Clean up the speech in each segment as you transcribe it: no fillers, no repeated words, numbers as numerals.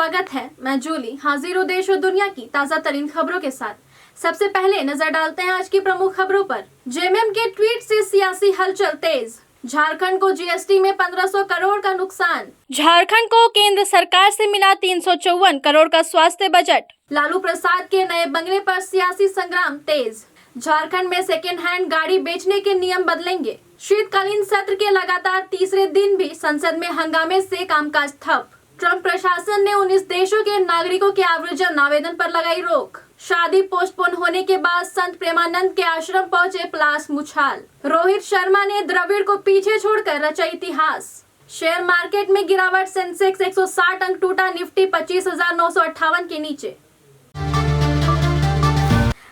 स्वागत है। मैं जूली हाजिर हूँ देश और दुनिया की ताजा तरीन खबरों के साथ। सबसे पहले नजर डालते हैं आज की प्रमुख खबरों पर। जेएमएम के ट्वीट से सियासी हलचल तेज। झारखंड को जीएसटी में 1500 करोड़ का नुकसान। झारखंड को केंद्र सरकार से मिला 354 करोड़ का स्वास्थ्य बजट। लालू प्रसाद के नए बंगले पर सियासी संग्राम तेज। झारखंड में सेकेंड हैंड गाड़ी बेचने के नियम बदलेंगे। शीतकालीन सत्र के लगातार तीसरे दिन भी संसद में हंगामे से कामकाज ठप। ट्रंप प्रशासन ने 19 देशों के नागरिकों के आव्रजन आवेदन पर लगाई रोक। शादी पोस्टपोन होने के बाद संत प्रेमानंद के आश्रम पहुंचे पलाश मुछाल। रोहित शर्मा ने द्रविड़ को पीछे छोड़कर रचा इतिहास। शेयर मार्केट में गिरावट, सेंसेक्स 160 अंक टूटा, निफ्टी 25,958 के नीचे।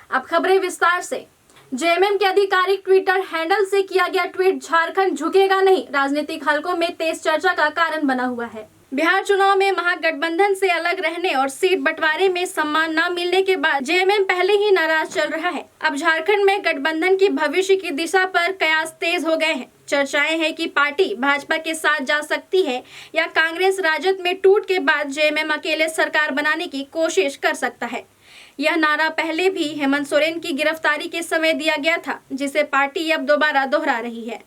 अब खबरें विस्तार से। जेएमएम के आधिकारिक ट्विटर हैंडल से किया गया ट्वीट झारखंड झुकेगा नहीं राजनीतिक हलकों में तेज चर्चा का कारण बना हुआ है। बिहार चुनाव में महागठबंधन से अलग रहने और सीट बंटवारे में सम्मान न मिलने के बाद जेएमएम पहले ही नाराज चल रहा है। अब झारखंड में गठबंधन की भविष्य की दिशा पर कयास तेज हो गए हैं। चर्चाएं हैं कि पार्टी भाजपा के साथ जा सकती है या कांग्रेस राजद में टूट के बाद जेएमएम अकेले सरकार बनाने की कोशिश कर सकता है। यह नारा पहले भी हेमंत सोरेन की गिरफ्तारी के समय दिया गया था, जिसे पार्टी अब दोबारा दोहरा रही है।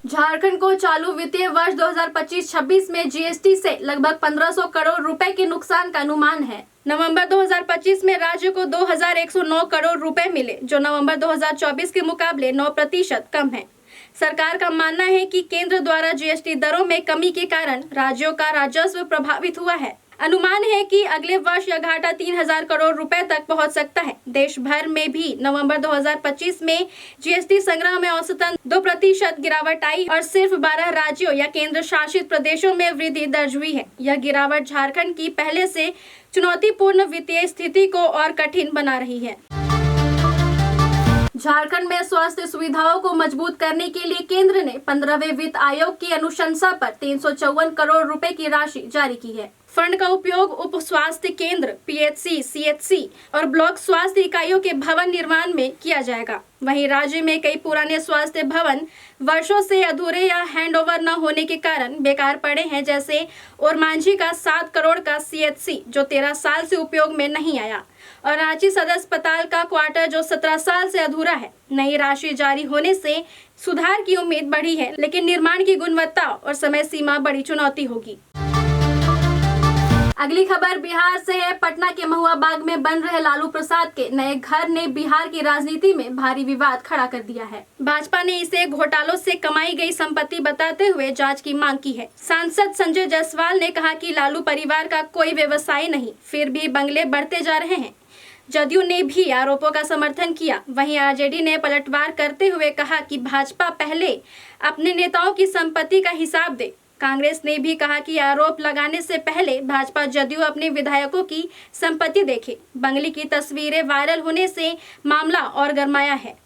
झारखंड को चालू वित्तीय वर्ष 2025-26 में जीएसटी से लगभग 1500 करोड़ रुपए के नुकसान का अनुमान है। नवंबर 2025 में राज्य को 2109 करोड़ रुपए मिले, जो नवंबर 2024 के मुकाबले 9% कम है। सरकार का मानना है कि केंद्र द्वारा जीएसटी दरों में कमी के कारण राज्यों का राजस्व प्रभावित हुआ है। अनुमान है कि अगले वर्ष यह घाटा 3000 करोड़ रुपए तक पहुंच सकता है। देश भर में भी नवंबर 2025 में जीएसटी संग्रह में औसतन 2% गिरावट आई और सिर्फ 12 राज्यों या केंद्र शासित प्रदेशों में वृद्धि दर्ज हुई है। यह गिरावट झारखंड की पहले से चुनौतीपूर्ण वित्तीय स्थिति को और कठिन बना रही है। झारखंड में स्वास्थ्य सुविधाओं को मजबूत करने के लिए केंद्र ने 15वें वित्त आयोग की अनुशंसा पर 354 करोड़ रुपए की राशि जारी की है। फंड का उपयोग उप स्वास्थ्य केंद्र, पीएचसी, सीएचसी और ब्लॉक स्वास्थ्य इकाइयों के भवन निर्माण में किया जाएगा। वहीं राज्य में कई पुराने स्वास्थ्य भवन वर्षों से अधूरे या हैंडओवर न होने के कारण बेकार पड़े हैं, जैसे ओरमांझी का 7 करोड़ का सीएचसी जो 13 साल से उपयोग में नहीं आया और रांची सदर अस्पताल का क्वार्टर जो 17 साल से अधूरा है। नई राशि जारी होने से सुधार की उम्मीद बढ़ी है, लेकिन निर्माण की गुणवत्ता और समय सीमा बड़ी चुनौती होगी। अगली खबर बिहार से है। पटना के महुआ बाग में बन रहे लालू प्रसाद के नए घर ने बिहार की राजनीति में भारी विवाद खड़ा कर दिया है। भाजपा ने इसे घोटालों से कमाई गई संपत्ति बताते हुए जांच की मांग की है। सांसद संजय जायसवाल ने कहा कि लालू परिवार का कोई व्यवसाय नहीं, फिर भी बंगले बढ़ते जा रहे हैं। जदयू ने भी आरोपों का समर्थन किया। वहीं आरजेडी ने पलटवार करते हुए कहा कि भाजपा पहले अपने नेताओं की संपत्ति का हिसाब दे। कांग्रेस ने भी कहा कि आरोप लगाने से पहले भाजपा जदयू अपने विधायकों की संपत्ति देखे। बंगले की तस्वीरें वायरल होने से मामला और गरमाया है।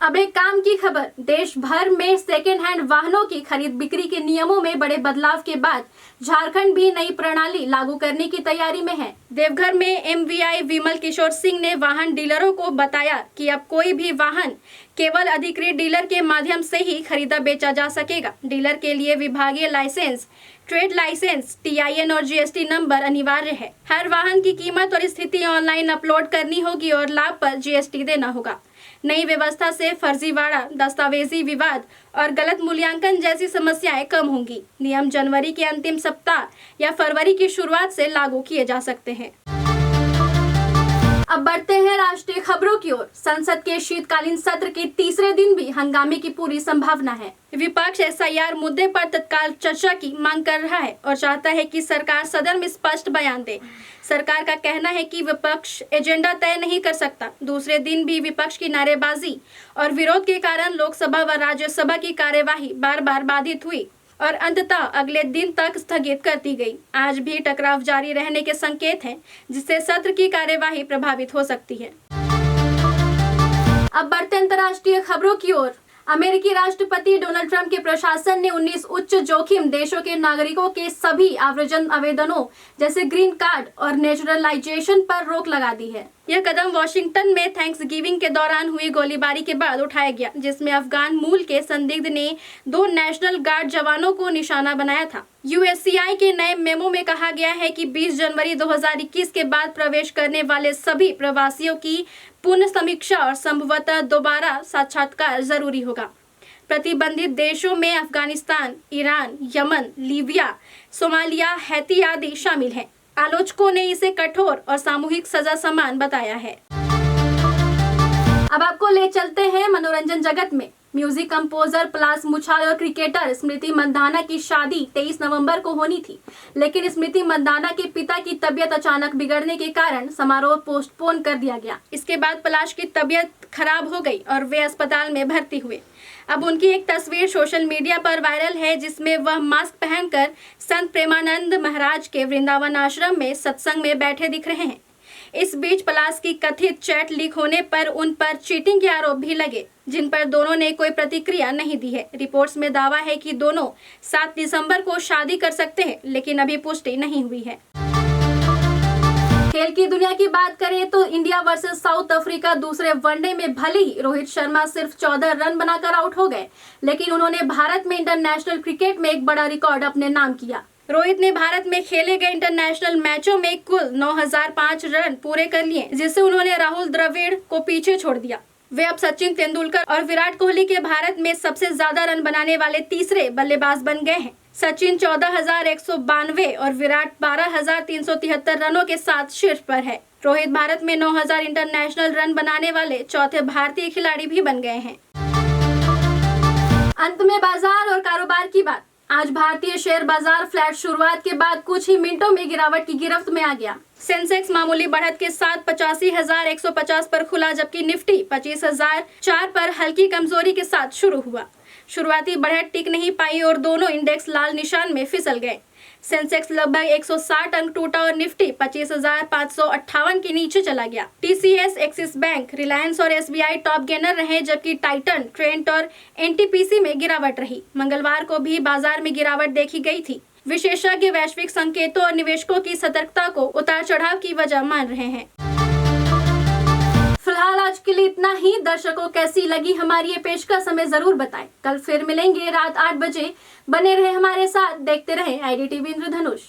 अब एक काम की खबर। देश भर में सेकेंड हैंड वाहनों की खरीद बिक्री के नियमों में बड़े बदलाव के बाद झारखंड भी नई प्रणाली लागू करने की तैयारी में है। देवघर में एमवीआई विमल किशोर सिंह ने वाहन डीलरों को बताया कि अब कोई भी वाहन केवल अधिकृत डीलर के माध्यम से ही खरीदा बेचा जा सकेगा। डीलर के लिए विभागीय लाइसेंस, ट्रेड लाइसेंस, टीआईएन और जीएसटी नंबर अनिवार्य है। हर वाहन की कीमत और स्थिति ऑनलाइन अपलोड करनी होगी और लाभ पर जीएसटी देना होगा। नई व्यवस्था से फर्जीवाड़ा, दस्तावेजी विवाद और गलत मूल्यांकन जैसी समस्याएं कम होंगी। नियम जनवरी के अंतिम सप्ताह या फरवरी की शुरुआत से लागू किए जा सकते हैं। अब बढ़ते हैं राष्ट्रीय खबरों की ओर। संसद के शीतकालीन सत्र के तीसरे दिन भी हंगामे की पूरी संभावना है। विपक्ष एसआईआर मुद्दे पर तत्काल चर्चा की मांग कर रहा है और चाहता है कि सरकार सदन में स्पष्ट बयान दे। सरकार का कहना है कि विपक्ष एजेंडा तय नहीं कर सकता। दूसरे दिन भी विपक्ष की नारेबाजी और विरोध के कारण लोकसभा व राज्यसभा की कार्यवाही बार बार बाधित हुई और अंततः अगले दिन तक स्थगित कर दी गई। आज भी टकराव जारी रहने के संकेत हैं, जिससे सत्र की कार्यवाही प्रभावित हो सकती है। अब बढ़ते अंतर्राष्ट्रीय खबरों की ओर। अमेरिकी राष्ट्रपति डोनाल्ड ट्रंप के प्रशासन ने 19 उच्च जोखिम देशों के नागरिकों के सभी आव्रजन आवेदनों जैसे ग्रीन कार्ड और नेचुरलाइजेशन पर रोक लगा दी है। यह कदम वॉशिंगटन में थैंक्सगिविंग के दौरान हुई गोलीबारी के बाद उठाया गया, जिसमें अफगान मूल के संदिग्ध ने 2 नेशनल गार्ड जवानों को निशाना बनाया था। यूएससीआई के नए मेमो में कहा गया है कि 20 जनवरी 2021 के बाद प्रवेश करने वाले सभी प्रवासियों की पुनः समीक्षा और संभवतः दोबारा साक्षात्कार जरूरी होगा। प्रतिबंधित देशों में Afghanistan, Iran, Yemen, Libya, Somalia, Haiti आदि शामिल हैं। आलोचकों ने इसे कठोर और सामूहिक सजा समान बताया है। अब आपको ले चलते हैं मनोरंजन जगत में। म्यूजिक कंपोजर पलाश मुछाल और क्रिकेटर स्मृति मंदाना की शादी 23 नवंबर को होनी थी, लेकिन स्मृति मंदाना के पिता की तबीयत अचानक बिगड़ने के कारण समारोह पोस्टपोन कर दिया गया। इसके बाद पलाश की तबीयत खराब हो गई और वे अस्पताल में भर्ती हुए। अब उनकी एक तस्वीर सोशल मीडिया पर वायरल है, जिसमें वह मास्क पहनकर संत प्रेमानंद महाराज के वृंदावन आश्रम में सत्संग में बैठे दिख रहे हैं। इस बीच पलाश की कथित चैट लीक होने पर उन पर चीटिंग के आरोप भी लगे, जिन पर दोनों ने कोई प्रतिक्रिया नहीं दी है। रिपोर्ट्स में दावा है कि दोनों 7 दिसंबर को शादी कर सकते हैं, लेकिन अभी पुष्टि नहीं हुई है। खेल की दुनिया की बात करें तो इंडिया वर्सेस साउथ अफ्रीका दूसरे वनडे में भले ही रोहित शर्मा सिर्फ 14 रन बनाकर आउट हो गए, लेकिन उन्होंने भारत में इंटरनेशनल क्रिकेट में एक बड़ा रिकॉर्ड अपने नाम किया। रोहित ने भारत में खेले गए इंटरनेशनल मैचों में कुल 9005 रन पूरे कर लिए, जिससे उन्होंने राहुल द्रविड़ को पीछे छोड़ दिया। वे अब सचिन तेंदुलकर और विराट कोहली के भारत में सबसे ज्यादा रन बनाने वाले तीसरे बल्लेबाज बन गए हैं। सचिन 14,192 और विराट 12,373 रनों के साथ शीर्ष पर है। रोहित भारत में 9,000 इंटरनेशनल रन बनाने वाले चौथे भारतीय खिलाड़ी भी बन गए हैं। अंत में बाजार और कारोबार की बात। आज भारतीय शेयर बाजार फ्लैट शुरुआत के बाद कुछ ही मिनटों में गिरावट की गिरफ्त में आ गया। सेंसेक्स मामूली बढ़त के साथ 85,150 पर खुला, जबकि निफ्टी 25,004 पर हल्की कमजोरी के साथ शुरू हुआ। शुरुआती बढ़त टिक नहीं पाई और दोनों इंडेक्स लाल निशान में फिसल गए। सेंसेक्स लगभग 160 अंक टूटा और निफ्टी 25,558 के नीचे चला गया। टीसीएस, एक्सिस बैंक, रिलायंस और एसबीआई टॉप गेनर रहे, जबकि टाइटन, ट्रेंट और एनटीपीसी में गिरावट रही। मंगलवार को भी बाजार में गिरावट देखी गई थी। विशेषज्ञ वैश्विक संकेतों और निवेशकों की सतर्कता को उतार चढ़ाव की वजह मान रहे हैं। फिलहाल आज के लिए इतना ही। दर्शकों, कैसी लगी हमारी ये पेशकश हमें जरूर बताएं। कल फिर मिलेंगे रात 8 बजे। बने रहे हमारे साथ, देखते रहे IDTV इंद्रधनुष।